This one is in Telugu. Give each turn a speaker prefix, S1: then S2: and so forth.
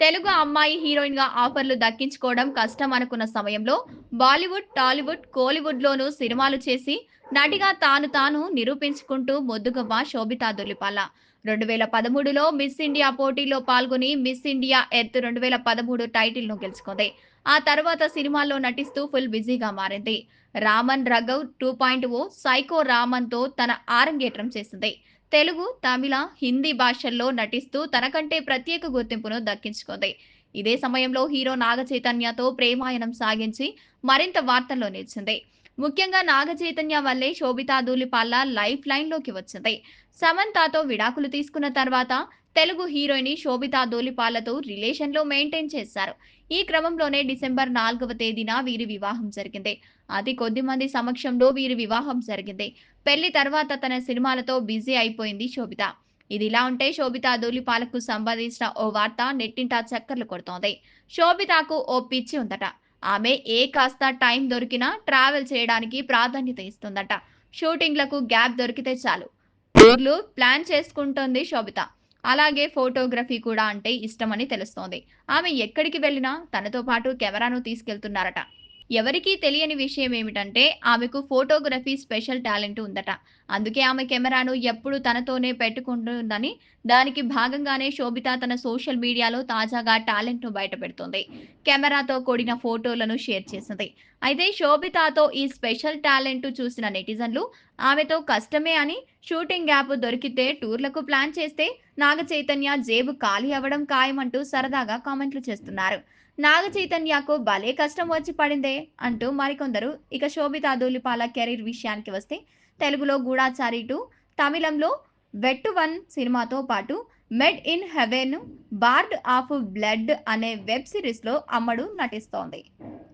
S1: తెలుగు అమ్మాయి హీరోయిన్‌గా ఆఫర్‌లు దక్కించుకోవడం కష్టం అనుకున్న సమయంలో బాలీవుడ్, టాలీవుడ్, కోలీవుడ్‌లోనూ సినిమాలు చేసి నటిగా తాను నిరూపించుకుంటూ ముద్దుగుమ్మ శోభితా ధుళిపాల. 2013లో మిస్ ఇండియా పోటీలో పాల్గొని మిస్ ఇండియా ఎర్త్ 2013 టైటిల్‌ను గెలుచుకుంది. ఆ తర్వాత సినిమాల్లో నటిస్తూ ఫుల్ బిజీగా మారింది. 'రామన్ రఘవ్ 2.0', 'సైకో రామన్'తో తన ఆరంగేట్రం చేసింది. తెలుగు, తమిళ, హిందీ భాషల్లో నటిస్తూ తనకంటే ప్రత్యేక గుర్తింపును దక్కించుకుంది. ఇదే సమయంలో హీరో నాగచైతన్యతో ప్రేమాయణం సాగించి మరింత వార్తల్లో నిలిచింది. ముఖ్యంగా నాగచైతన్య వల్లే శోభితా ధూళిపాల లైఫ్ లైన్‌లోకి వచ్చింది. సమంతతో విడాకులు తీసుకున్న తర్వాత తెలుగు హీరోయిన్ శోభితా ధూళిపాలతో రిలేషన్‌లో మెయింటైన్ చేశారు. ఈ క్రమంలోనే డిసెంబర్ 4వ తేదీన వీరి వివాహం జరిగింది. అతి కొద్ది మంది సమక్షంలో వీరి వివాహం జరిగింది. పెళ్లి తర్వాత తన సినిమాలతో బిజీ అయిపోయింది శోభిత. ఇదిలా ఉంటే శోభిత ధూళిపాలకు సంబంధించిన ఓ వార్త నెట్టింట చక్కర్లు కొడుతోంది. శోభితకు ఓ పిచ్చి ఉందట. ఆమె కాస్త టైం దొరికినా ట్రావెల్ చేయడానికి ప్రాధాన్యత ఇస్తుందట. షూటింగ్‌లకు గ్యాప్ దొరికితే చాలు టూర్‌లు ప్లాన్ చేసుకుంటోంది శోభిత. అలాగే ఫోటోగ్రఫీ కూడా అంటే ఇష్టమని తెలుస్తోంది. ఆమె ఎక్కడికి వెళ్ళినా తనతో పాటు కెమెరాను తీసుకెళ్తున్నారట. ఎవరికీ తెలియని విషయం ఏమిటంటే ఆమెకు ఫోటోగ్రఫీ స్పెషల్ టాలెంట్ ఉందట. అందుకే ఆమె కెమెరాను ఎప్పుడూ తనతోనే పెట్టుకుంటుందని, దానికి భాగంగానే శోభిత తన సోషల్ మీడియాలో తాజాగా టాలెంట్‌ను బయటపెడుతోంది. కెమెరాతో కూడిన ఫోటోలను షేర్ చేసింది. అయితే శోభితతో ఈ స్పెషల్ టాలెంట్ చూసిన నెటిజన్లు ఆమెతో కష్టమే అని, షూటింగ్ గ్యాప్ దొరికితే టూర్‌లకు ప్లాన్ చేస్తే నాగచైతన్య జేబు ఖాళీ అవ్వడం ఖాయమంటూ సరదాగా కామెంట్లు చేస్తున్నారు. నాగ చైతన్యకు భలే కష్టం వచ్చి పడిందే అంటూ మరికొందరు. ఇక శోభితా ధూళిపాల కెరీర్ విషయానికి వస్తే తెలుగులో గూఢాచారి 2, తమిళంలో వెట్టు 1 సినిమాతో పాటు Made in Heaven, Bard of Blood అనే వెబ్ సిరీస్‌లో అమ్మడు నటిస్తోంది.